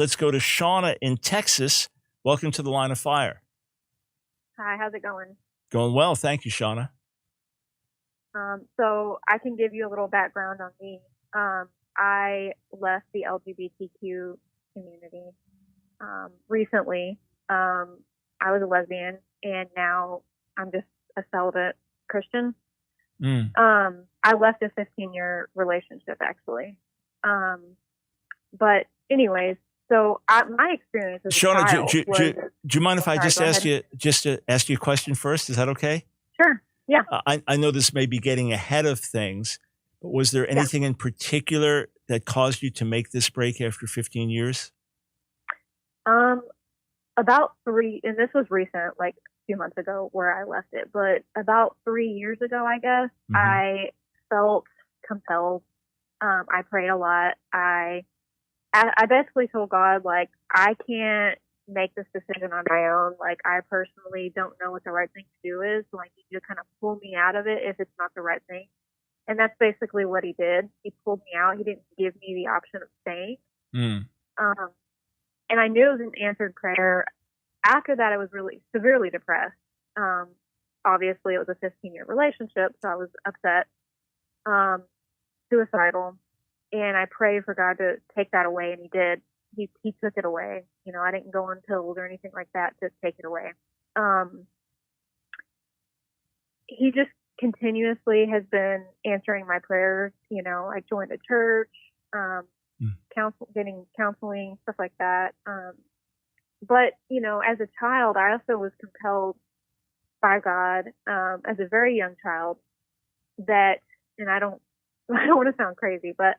Let's go to Shauna in Texas. Welcome to the Line of Fire. Hi, how's it going? Going well. Thank you, Shauna. So I can give you a little background on me. I left the LGBTQ community recently. I was a lesbian, and now I'm just a celibate Christian. I left a 15-year relationship, actually. But anyways, so my experience as a Shauna, child do you mind if I just ask you a question first? Is that okay? Sure. Yeah. I know this may be getting ahead of things, but was there anything in particular that caused you to make this break after 15 years? About 3, and this was recent, like a few months ago where I left it, but about 3 years ago, I guess, I felt compelled. I prayed a lot. I basically told God, like, I can't make this decision on my own. Like, I personally don't know what the right thing to do is, so I need you to kind of pull me out of it if it's not the right thing. And that's basically what he did. He pulled me out. He didn't give me the option of staying. And I knew it was an answered prayer. After that, I was really severely depressed. Obviously, it was a 15-year relationship, so I was upset, suicidal. And I prayed for God to take that away, and he did. He took it away. You know, I didn't go on pills or anything like that to take it away. He just continuously has been answering my prayers. You know, I joined a church, getting counseling, stuff like that. But, you know, as a child, I also was compelled by God, as a very young child, that, and I don't want to sound crazy, but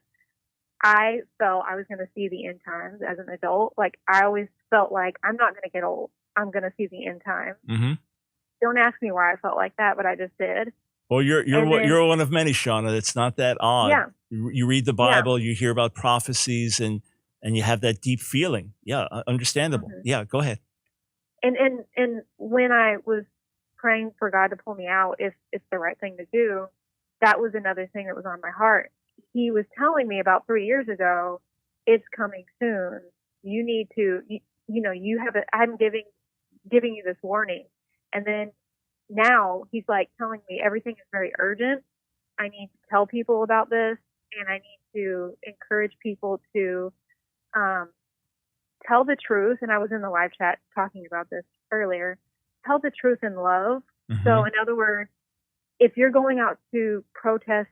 I felt I was going to see the end times as an adult. Like, I always felt like I'm not going to get old. I'm going to see the end times. Don't ask me why I felt like that, but I just did. Well, you're one of many, Shauna. It's not that odd. Yeah. You read the Bible, you hear about prophecies, and you have that deep feeling. Yeah, understandable. Yeah, go ahead. And when I was praying for God to pull me out, if it's the right thing to do, that was another thing that was on my heart. He was telling me about 3 years ago, it's coming soon. You need to, I'm giving you this warning. And then now he's like telling me everything is very urgent. I need to tell people about this, and I need to encourage people to tell the truth. And I was in the live chat talking about this earlier. Tell the truth in love. So in other words, if you're going out to protest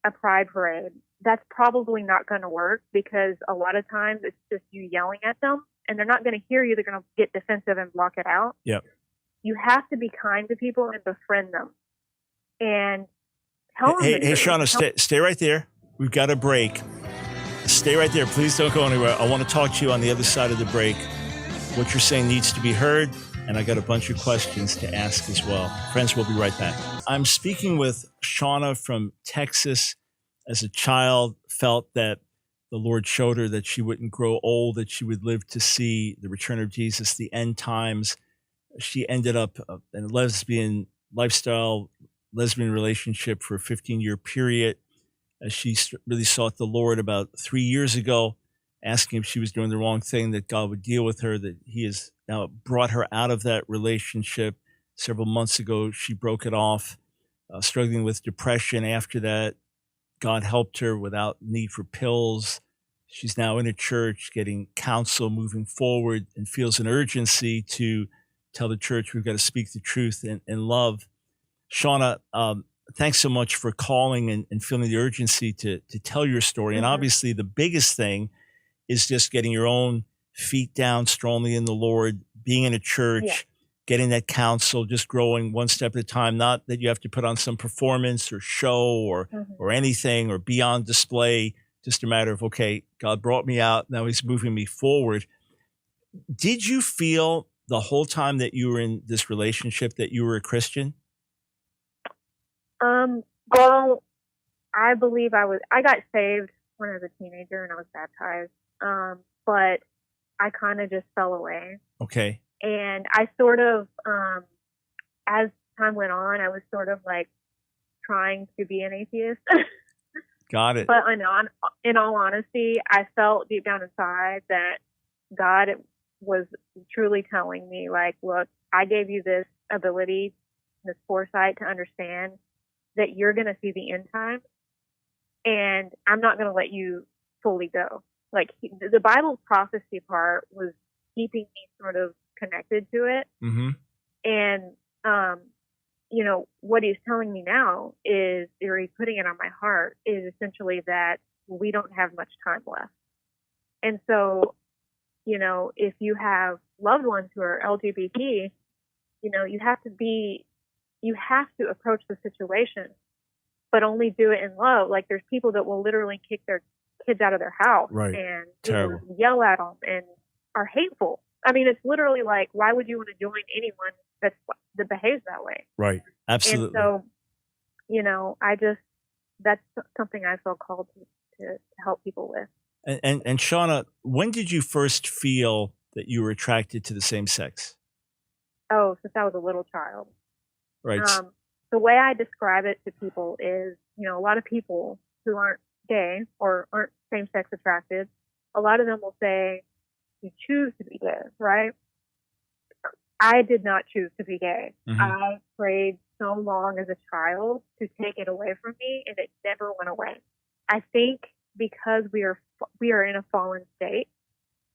a pride parade, that's probably not going to work, because a lot of times it's just you yelling at them, and they're not going to hear you. They're going to get defensive and block it out. Yep. You have to be kind to people and befriend them, and tell them. Hey, Shauna, stay right there. We've got a break. Stay right there. Please don't go anywhere. I want to talk to you on the other side of the break. What you're saying needs to be heard, and I got a bunch of questions to ask as well. Friends, we'll be right back. I'm speaking with Shauna from Texas. As a child, felt that the Lord showed her that she wouldn't grow old, that she would live to see the return of Jesus, the end times. She ended up in a lesbian lifestyle, lesbian relationship for a 15-year period. She really sought the Lord about 3 years ago, asking if she was doing the wrong thing, that God would deal with her, that he has now brought her out of that relationship. Several months ago, she broke it off, struggling with depression. After that, God helped her without need for pills. She's now in a church getting counsel moving forward, and feels an urgency to tell the church we've got to speak the truth in love. Shauna, thanks so much for calling and feeling the urgency to tell your story. And obviously the biggest thing is just getting your own feet down strongly in the Lord, being in a church, getting that counsel, just growing one step at a time. Not that you have to put on some performance or show or anything or be on display. Just a matter of, okay, God brought me out. Now he's moving me forward. Did you feel the whole time that you were in this relationship that you were a Christian? Well, I believe I got saved when I was a teenager and I was baptized. But I kind of just fell away. Okay. And I sort of, as time went on, I was sort of like trying to be an atheist. Got it. But in all honesty, I felt deep down inside that God was truly telling me, like, look, I gave you this ability, this foresight to understand that you're going to see the end time, and I'm not going to let you fully go. Like, the Bible prophecy part was keeping me sort of connected to it. Mm-hmm. And, you know, what he's telling me now is, or he's putting it on my heart, is essentially that we don't have much time left. And so, you know, if you have loved ones who are LGBT, you know, you have to approach the situation, but only do it in love. Like, there's people that will literally kick their kids out of their house, right, and terrible, yell at them and are hateful. I mean, it's literally like, why would you want to join anyone that behaves that way? Right. Absolutely. And so, you know, that's something I feel called to help people with. And Shauna, when did you first feel that you were attracted to the same sex? Oh, since I was a little child. Right. The way I describe it to people is, you know, a lot of people who aren't gay or aren't same-sex attracted, a lot of them will say, you choose to be gay, right? I did not choose to be gay. Mm-hmm. I prayed so long as a child to take it away from me, and it never went away. I think because we are in a fallen state,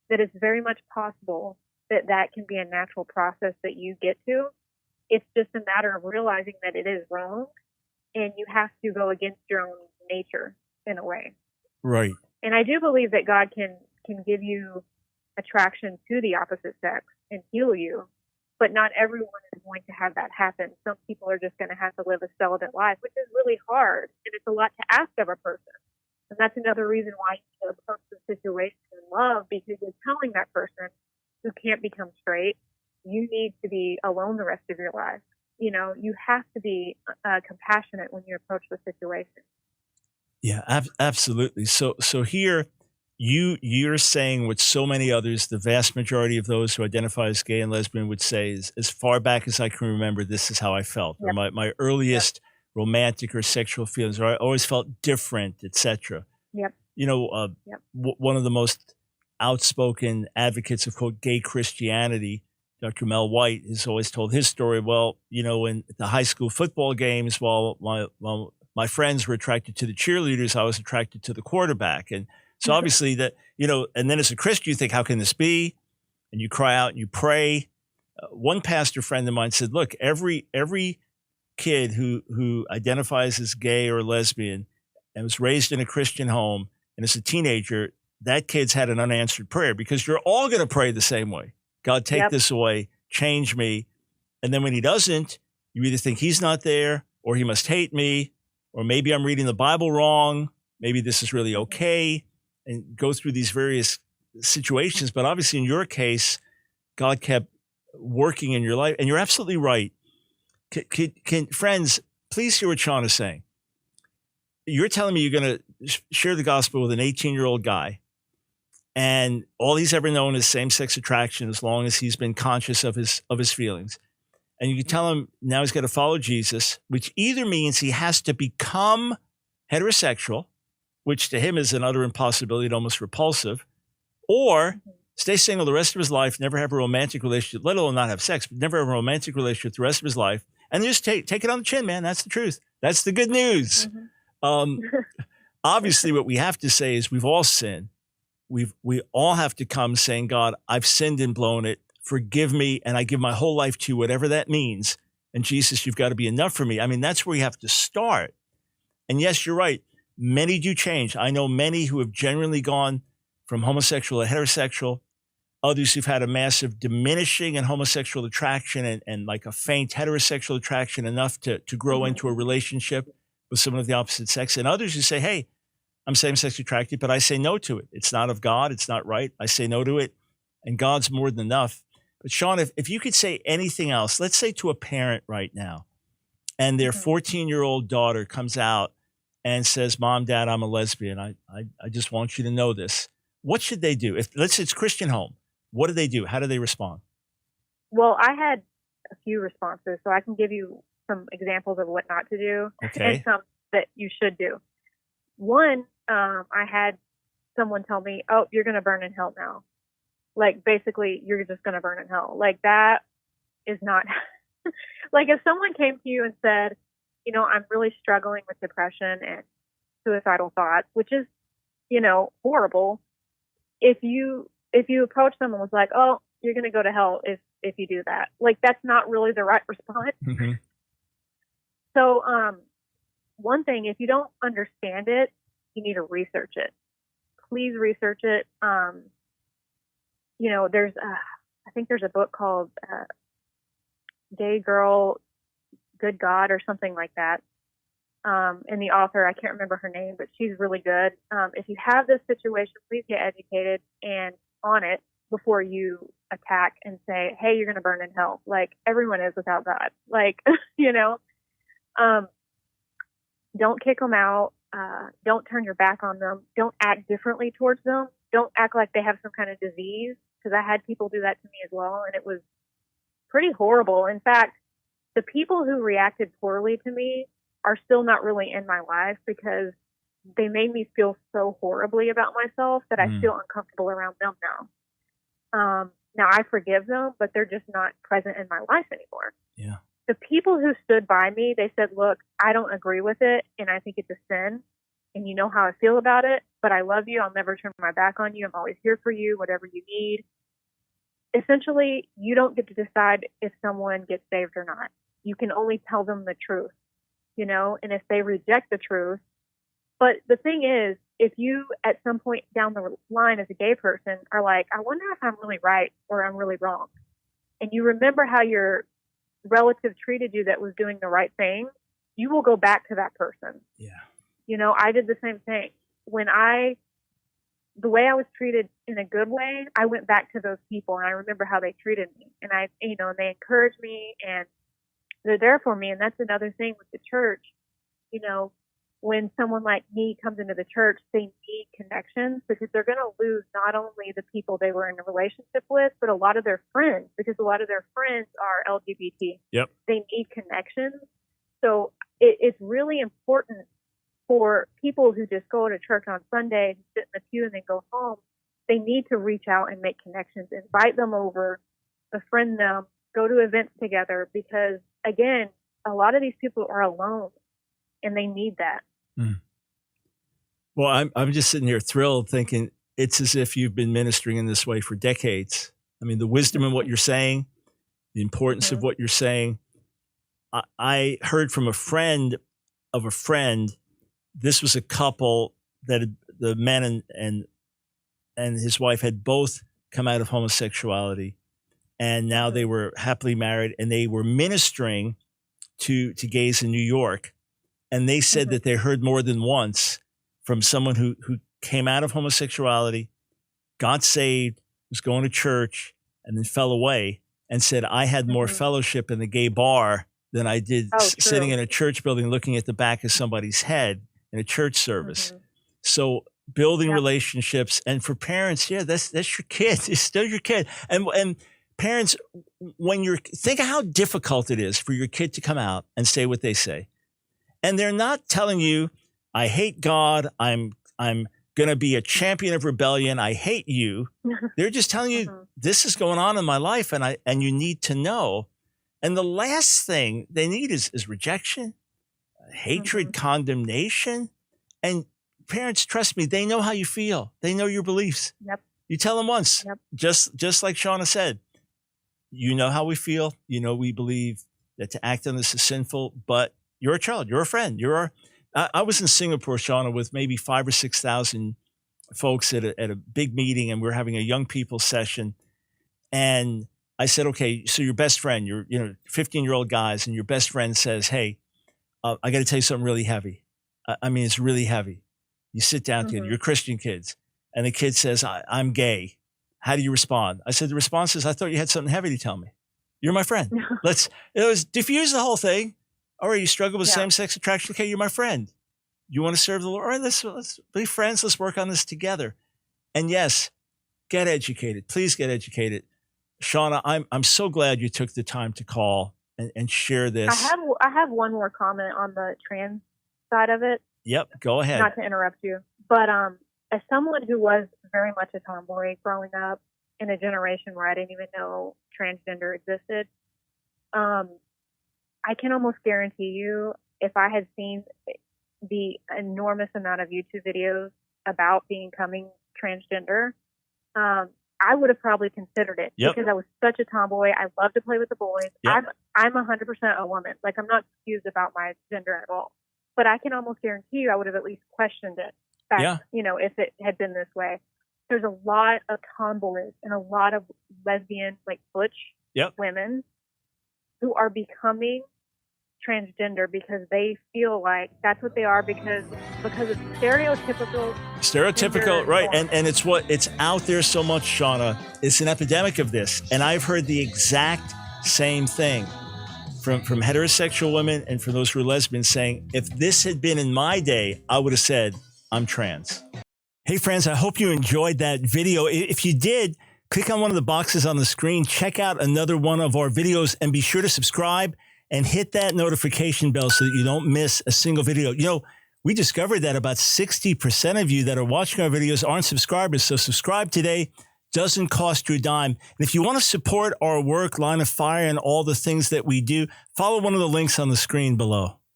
that it's very much possible that can be a natural process that you get to. It's just a matter of realizing that it is wrong, and you have to go against your own nature in a way. Right. And I do believe that God can give you attraction to the opposite sex and heal you, but not everyone is going to have that happen. Some people are just going to have to live a celibate life, which is really hard, and it's a lot to ask of a person. And that's another reason why you should approach the situation in love, because you're telling that person who can't become straight, you need to be alone the rest of your life. You know, you have to be compassionate when you approach the situation. Yeah, absolutely. So here, you're saying what so many others, the vast majority of those who identify as gay and lesbian would say is, as far back as I can remember, this is how I felt. Yep. Or my earliest romantic or sexual feelings, or I always felt different, etc. Yep. You know, one of the most outspoken advocates of, quote, gay Christianity, Dr. Mel White, has always told his story. Well, you know, in the high school football games, while my friends were attracted to the cheerleaders, I was attracted to the quarterback. And so obviously that, you know, and then as a Christian, you think, how can this be? And you cry out and you pray. One pastor friend of mine said, look, every kid who identifies as gay or lesbian and was raised in a Christian home, and as a teenager, that kid's had an unanswered prayer, because you're all going to pray the same way. God, take this away, change me. And then when he doesn't, you either think he's not there, or he must hate me, or maybe I'm reading the Bible wrong. Maybe this is really okay, and go through these various situations. But obviously in your case, God kept working in your life, and you're absolutely right. Can friends, please hear what Sean is saying. You're telling me you're going to share the gospel with an 18-year-old guy, and all he's ever known is same-sex attraction, as long as he's been conscious of his feelings. And you can tell him now he's got to follow Jesus, which either means he has to become heterosexual, which to him is an utter impossibility and almost repulsive, or stay single the rest of his life, never have a romantic relationship, let alone not have sex, but never have a romantic relationship the rest of his life, and just take it on the chin, man. That's the truth. That's the good news. Obviously, what we have to say is we've all sinned. We all have to come saying, God, I've sinned and blown it. Forgive me, and I give my whole life to you, whatever that means. And Jesus, you've got to be enough for me. I mean, that's where you have to start. And yes, you're right. Many do change. I know many who have genuinely gone from homosexual to heterosexual, others who've had a massive diminishing in homosexual attraction and like a faint heterosexual attraction enough to grow into a relationship with someone of the opposite sex, and others who say, hey, I'm same-sex attracted, but I say no to it. It's not of God. It's not right. I say no to it, and God's more than enough. But Sean, if you could say anything else, let's say to a parent right now, and their 14-year-old daughter comes out and says, Mom, Dad, I'm a lesbian. I just want you to know this. What should they do? Let's say it's Christian home. What do they do? How do they respond? Well, I had a few responses, so I can give you some examples of what not to do and some that you should do. One, I had someone tell me, oh, you're going to burn in hell now. Like, basically, you're just going to burn in hell. Like, that is not, like, if someone came to you and said, you know, I'm really struggling with depression and suicidal thoughts, which is, you know, horrible. If you approach them and was like, oh, you're going to go to hell if you do that, like, that's not really the right response. Mm-hmm. So, one thing, if you don't understand it, you need to research it. Please research it. You know, I think there's a book called Gay Girl, Good God, or something like that. And the author, I can't remember her name, but she's really good. If you have this situation, please get educated and on it before you attack and say, hey, you're going to burn in hell. Like, everyone is without God. Like, you know, don't kick them out. Don't turn your back on them. Don't act differently towards them. Don't act like they have some kind of disease, because I had people do that to me as well, and it was pretty horrible. In fact, the people who reacted poorly to me are still not really in my life, because they made me feel so horribly about myself that I feel uncomfortable around them now. Now, I forgive them, but they're just not present in my life anymore. Yeah. The people who stood by me, they said, look, I don't agree with it, and I think it's a sin, and you know how I feel about it, but I love you. I'll never turn my back on you. I'm always here for you, whatever you need. Essentially, you don't get to decide if someone gets saved or not. You can only tell them the truth, you know, and if they reject the truth. But the thing is, if you at some point down the line as a gay person are like, I wonder if I'm really right or I'm really wrong, and you remember how your relative treated you that was doing the right thing, you will go back to that person. Yeah. You know, I did the same thing. The way I was treated in a good way, I went back to those people, and I remember how they treated me, and and they encouraged me, and they're there for me. And that's another thing with the church. You know, when someone like me comes into the church, they need connections, because they're going to lose not only the people they were in a relationship with, but a lot of their friends, because a lot of their friends are LGBT. Yep. They need connections. So it's really important for people who just go to church on Sunday, sit in the pew, and then go home. They need to reach out and make connections, invite them over, befriend them, go to events together, because, again, a lot of these people are alone, and they need that. Mm. Well, I'm just sitting here thrilled, thinking it's as if you've been ministering in this way for decades. I mean, the wisdom in what you're saying, the importance of what you're saying. I heard from a friend of a friend. This was a couple that the man and his wife had both come out of homosexuality, and now they were happily married, and they were ministering to gays in New York. And they said that they heard more than once from someone who came out of homosexuality, got saved, was going to church, and then fell away, and said, I had more fellowship in the gay bar than I did sitting in a church building looking at the back of somebody's head in a church service. So building relationships, and for parents, that's your kid. It's still your kid. And parents, when think of how difficult it is for your kid to come out and say what they say. And they're not telling you, I hate God, I'm going to be a champion of rebellion, I hate you. They're just telling you, this is going on in my life, and you need to know. And the last thing they need is rejection, hatred, condemnation. And parents, trust me, they know how you feel. They know your beliefs. Yep. You tell them once, just like Shauna said, you know how we feel. You know, we believe that to act on this is sinful, but you're a child, you're a friend. I was in Singapore, Shauna, with maybe 5,000 or 6,000 folks at a big meeting, and we were having a young people session. And I said, okay, so your best friend, you're 15-year-old guys, and your best friend says, hey, I got to tell you something really heavy. I mean, it's really heavy. You sit down together, you're Christian kids, and the kid says, I'm gay. How do you respond? I said, the response is, I thought you had something heavy to tell me. You're my friend. Let's diffuse the whole thing. All right, you struggle with same-sex attraction. Okay, you're my friend. You want to serve the Lord? All right, let's be friends. Let's work on this together. And yes, get educated. Please get educated. Shauna, I'm so glad you took the time to call and share this. I have one more comment on the trans side of it. Yep, go ahead. Not to interrupt you, but as someone who was very much a tomboy growing up, in a generation where I didn't even know transgender existed. I can almost guarantee you, if I had seen the enormous amount of YouTube videos about becoming transgender, I would have probably considered it because I was such a tomboy. I love to play with the boys. I'm 100% a woman. Like, I'm not confused about my gender at all. But I can almost guarantee you I would have at least questioned it back, you know, if it had been this way. There's a lot of tomboys and a lot of lesbian, like butch women who are becoming transgender because they feel like that's what they are because it's stereotypical right? And it's out there so much, Shauna. It's an epidemic of this, and I've heard the exact same thing from heterosexual women and from those who are lesbians saying, if this had been in my day, I would have said I'm trans. Hey friends, I hope you enjoyed that video. If you did, click on one of the boxes on the screen, check out another one of our videos, and be sure to subscribe and hit that notification bell so that you don't miss a single video. You know, we discovered that about 60% of you that are watching our videos aren't subscribers. So subscribe today. Doesn't cost you a dime. And if you want to support our work, Line of Fire, and all the things that we do, follow one of the links on the screen below.